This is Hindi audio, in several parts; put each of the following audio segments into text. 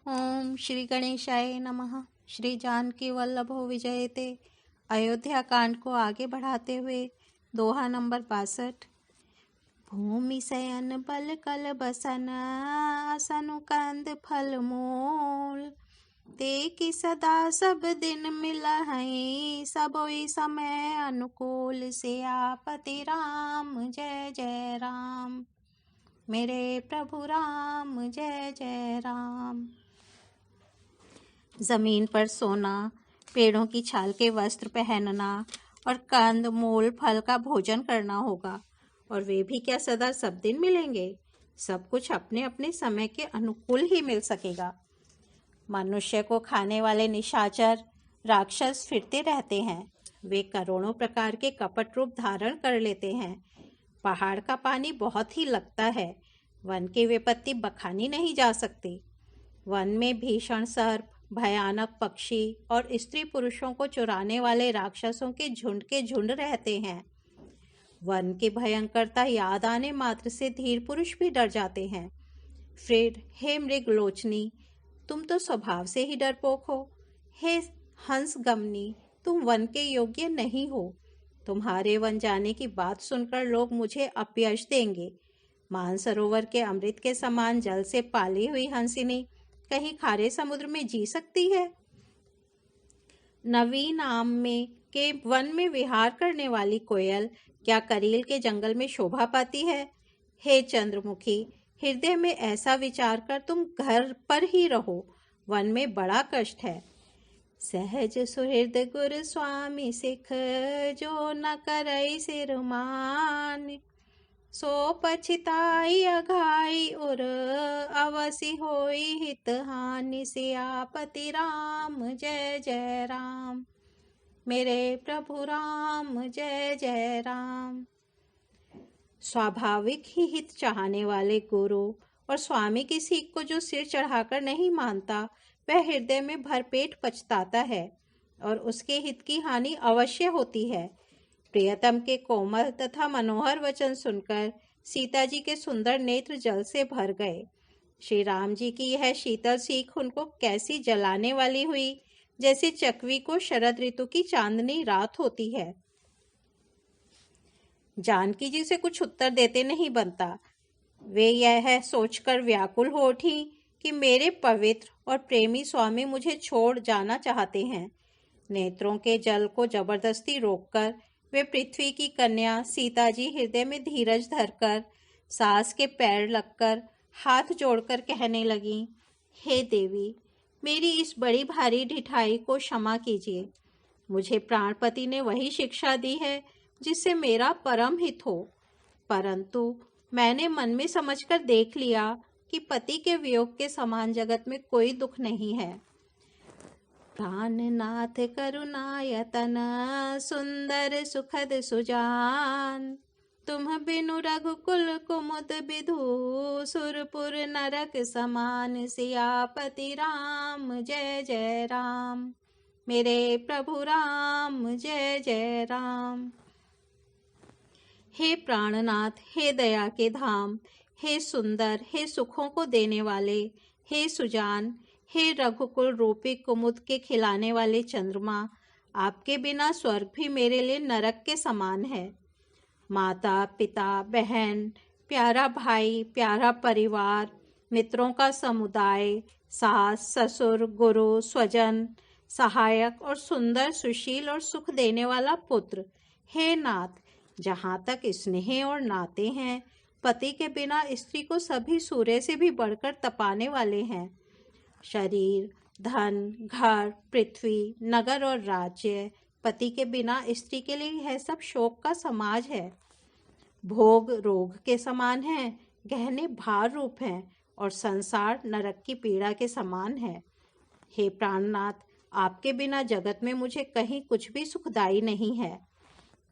ओम श्री गणेशाय नमः। श्री जानकी वल्लभो विजयते। अयोध्या कांड को आगे बढ़ाते हुए दोहा नंबर 62। भूमि शयन बल कल बसन असनु कंद फल मूल। ते की सदा सब दिन मिलहि सबोई समय अनुकूल। सियापति राम जय जय राम। मेरे प्रभु राम जय जय राम। जमीन पर सोना, पेड़ों की छाल के वस्त्र पहनना और कंद मूल फल का भोजन करना होगा। और वे भी क्या सदा सब दिन मिलेंगे? सब कुछ अपने अपने समय के अनुकूल ही मिल सकेगा। मनुष्य को खाने वाले निशाचर राक्षस फिरते रहते हैं। वे करोड़ों प्रकार के कपट रूप धारण कर लेते हैं। पहाड़ का पानी बहुत ही लगता है। वन की विपत्ति बखानी नहीं जा सकती। वन में भीषण सर्प, भयानक पक्षी और स्त्री पुरुषों को चुराने वाले राक्षसों के झुंड रहते हैं। वन की भयंकरता याद आने मात्र से धीर पुरुष भी डर जाते हैं। फिर हे मृग लोचनी, तुम तो स्वभाव से ही डरपोक हो। हे हंस गमनी, तुम वन के योग्य नहीं हो। तुम्हारे वन जाने की बात सुनकर लोग मुझे अपयश देंगे। मानसरोवर के अमृत के समान जल से पाली हुई हंसिनी कहीं खारे समुद्र में जी सकती है? नवीन आम में के वन में विहार करने वाली कोयल क्या करील के जंगल में शोभा पाती है? हे चंद्रमुखी, हृदय में ऐसा विचार कर तुम घर पर ही रहो। वन में बड़ा कष्ट है। सहज सुहृद गुरु स्वामी सिख, जो न करई सिर मान। सो पछिताई अघाई उर, अवसि होई हित हानि। सियापति राम जय जय राम। मेरे प्रभु राम जय जय राम। स्वाभाविक ही हित चाहने वाले गुरु और स्वामी की सीख को जो सिर चढ़ाकर नहीं मानता, वह हृदय में भरपेट पछताता है और उसके हित की हानि अवश्य होती है। प्रियतम के कोमल तथा मनोहर वचन सुनकर सीता जी के सुंदर नेत्र जल से भर गए। श्री राम जी की यह शीतल सीख उनको कैसी जलाने वाली हुई, जैसे चकवी को शरद ऋतु की चांदनी रात होती है। जानकी जी से कुछ उत्तर देते नहीं बनता। वे यह सोचकर व्याकुल हो उठी कि मेरे पवित्र और प्रेमी स्वामी मुझे छोड़ जाना चाहते हैं। नेत्रों के जल को जबरदस्ती रोककर वे पृथ्वी की कन्या सीता जी हृदय में धीरज धरकर सास के पैर लगकर हाथ जोड़कर कहने लगी, हे देवी, मेरी इस बड़ी भारी ढिठाई को क्षमा कीजिए। मुझे प्राणपति ने वही शिक्षा दी है जिससे मेरा परम हित हो, परंतु मैंने मन में समझकर देख लिया कि पति के वियोग के समान जगत में कोई दुख नहीं है। प्राणनाथ करुणायतन, सुंदर सुखद सुजान। तुम बिनु रघुकुल कुमुद विधु, सुरपुर नरक समान। सियापति राम जय जय राम। मेरे प्रभु राम जय जय राम। हे प्राणनाथ, हे दया के धाम, हे सुंदर, हे सुखों को देने वाले, हे सुजान, हे रघुकुल रूपी कुमुद के खिलाने वाले चंद्रमा, आपके बिना स्वर्ग भी मेरे लिए नरक के समान है। माता, पिता, बहन, प्यारा भाई, प्यारा परिवार, मित्रों का समुदाय, सास, ससुर, गुरु, स्वजन, सहायक और सुंदर, सुशील और सुख देने वाला पुत्र। हे नाथ, जहाँ तक स्नेह और नाते हैं, पति के बिना स्त्री को सभी सूर्य से भी बढ़कर तपाने वाले हैं। शरीर, धन, घर, पृथ्वी, नगर और राज्य, पति के बिना स्त्री के लिए यह सब शोक का समाज है। भोग रोग के समान है, गहने भार रूप हैं और संसार नरक की पीड़ा के समान है। हे प्राणनाथ, आपके बिना जगत में मुझे कहीं कुछ भी सुखदायी नहीं है।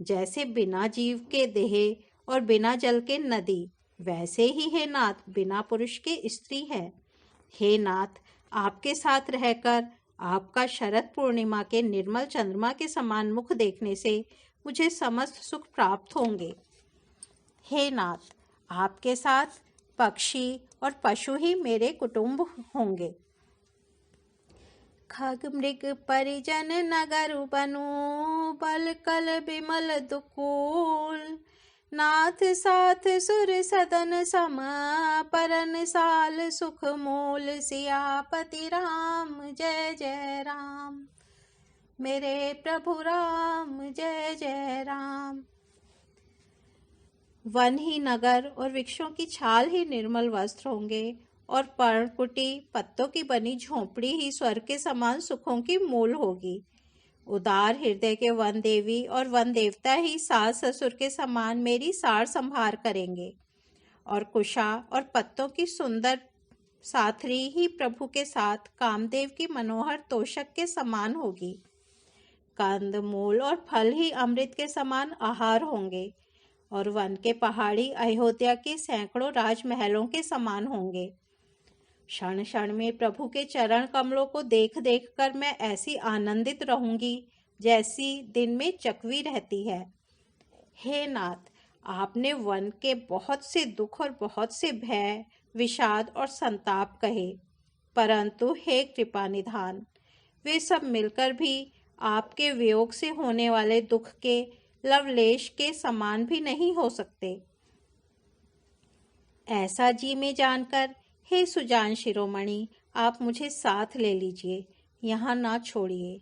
जैसे बिना जीव के देह और बिना जल के नदी, वैसे ही हे नाथ बिना पुरुष के स्त्री है। हे नाथ, आपके साथ रहकर आपका शरद पूर्णिमा के निर्मल चंद्रमा के समान मुख देखने से मुझे समस्त सुख प्राप्त होंगे। हे नाथ, आपके साथ पक्षी और पशु ही मेरे कुटुंब होंगे। खग मृग परिजन नगर बनु, बल कल बिमल दुकूल। नाथ साथ सुर सदन सम, परन साल सुख मूल। सियापति राम जय जय राम, मेरे प्रभु राम जय जय राम। वन ही नगर और वृक्षों की छाल ही निर्मल वस्त्र होंगे, और पर्णकुटी पत्तों की बनी झोंपड़ी ही स्वर्ग के समान सुखों की मूल होगी। उदार हृदय के वन देवी और वन देवता ही सास ससुर के समान मेरी सार संभार करेंगे, और कुशा और पत्तों की सुंदर साथरी ही प्रभु के साथ कामदेव की मनोहर तोषक के समान होगी। कंद मूल और फल ही अमृत के समान आहार होंगे, और वन के पहाड़ी अयोध्या के सैकड़ों राजमहलों के समान होंगे। क्षण क्षण में प्रभु के चरण कमलों को देख देख कर मैं ऐसी आनंदित रहूंगी जैसी दिन में चकवी रहती है। हे नाथ, आपने वन के बहुत से दुख और बहुत से भय, विषाद और संताप कहे, परंतु हे कृपा निधान, वे सब मिलकर भी आपके वियोग से होने वाले दुख के लवलेश के समान भी नहीं हो सकते। ऐसा जी में जानकर हे सुजान शिरोमणि, आप मुझे साथ ले लीजिए, यहाँ ना छोड़िए।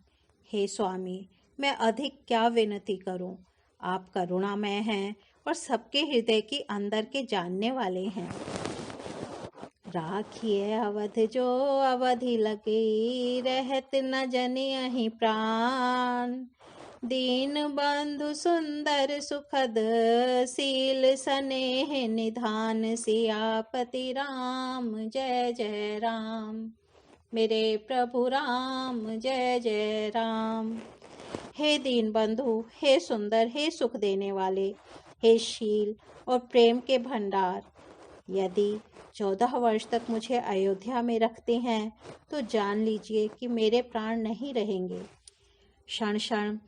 हे स्वामी, मैं अधिक क्या विनती करूं, आप करुणामय हैं और सबके हृदय की अंदर के जानने वाले हैं। राखिए अवध जो अवधि लगे, रहत न जनि अहि प्राण। दीन बंधु सुंदर सुखद, सील स्नेह निधान। सियापति राम जय जय राम, मेरे प्रभु राम जय जय राम। हे दीन बंधु, हे सुंदर, हे सुख देने वाले, हे शील और प्रेम के भंडार, यदि 14 वर्ष तक मुझे अयोध्या में रखते हैं तो जान लीजिए कि मेरे प्राण नहीं रहेंगे। क्षण क्षण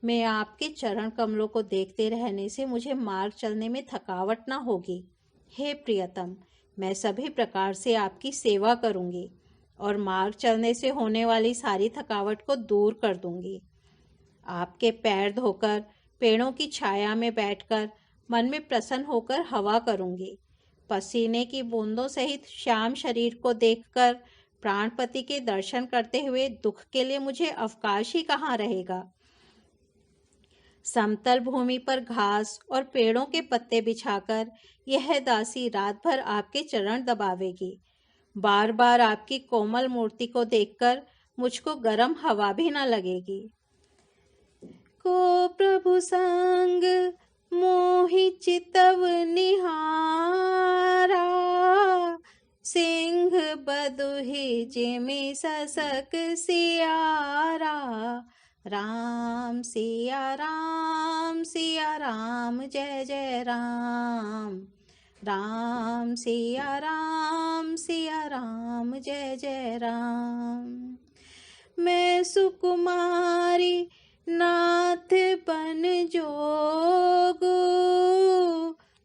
में आपके चरण कमलों को देखते रहने से मुझे मार्ग चलने में थकावट न होगी। हे प्रियतम, मैं सभी प्रकार से आपकी सेवा करूंगी और मार्ग चलने से होने वाली सारी थकावट को दूर कर दूंगी। आपके पैर धोकर, पेड़ों की छाया में बैठकर, मन में प्रसन्न होकर हवा करूंगी। पसीने की बूंदों सहित श्याम शरीर को देखकर प्राणपति के दर्शन करते हुए दुख के लिए मुझे अवकाश ही कहाँ रहेगा। समतल भूमि पर घास और पेड़ों के पत्ते बिछाकर यह दासी रात भर आपके चरण दबावेगी। बार बार आपकी कोमल मूर्ति को देखकर मुझको गर्म हवा भी न लगेगी। को प्रभु संग मोहि चितव निहारा, सिंह बदुहि जिमि ससक सियारा। राम सिया राम, सिया राम जय जय राम। राम सिया राम, सिया राम जय जय राम। मैं सुकुमारी नाथ बन जोगु,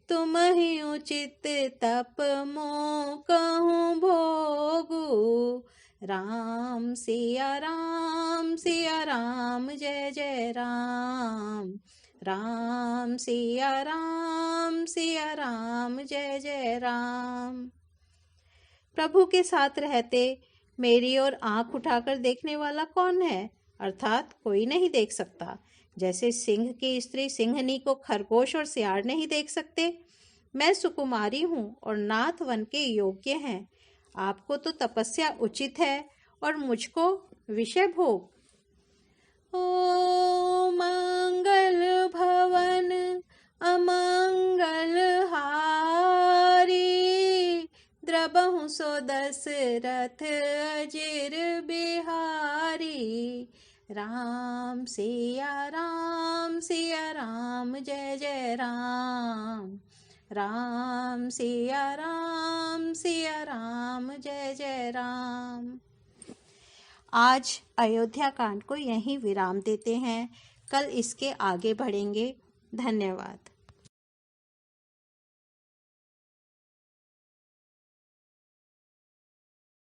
तुम ही उचित तप मो कहूँ भोगु। राम सिया राम, सिया राम जय जय राम। राम सिया राम, सिया राम जय जय राम। प्रभु के साथ रहते मेरी ओर आंख उठाकर देखने वाला कौन है? अर्थात कोई नहीं देख सकता। जैसे सिंह की स्त्री सिंहनी को खरगोश और सियार नहीं देख सकते, मैं सुकुमारी हूँ और नाथ वन के योग्य हैं। आपको तो तपस्या उचित है और मुझको विषय भोग। ओ मंगल भवन अमंगल हारी, द्रबहु सो दशरथ अजिर बिहारी। राम सिया राम, सिया राम जय जय राम। राम सिया राम, सिया राम जय जय राम। आज अयोध्या कांड को यहीं विराम देते हैं। कल इसके आगे बढ़ेंगे। धन्यवाद।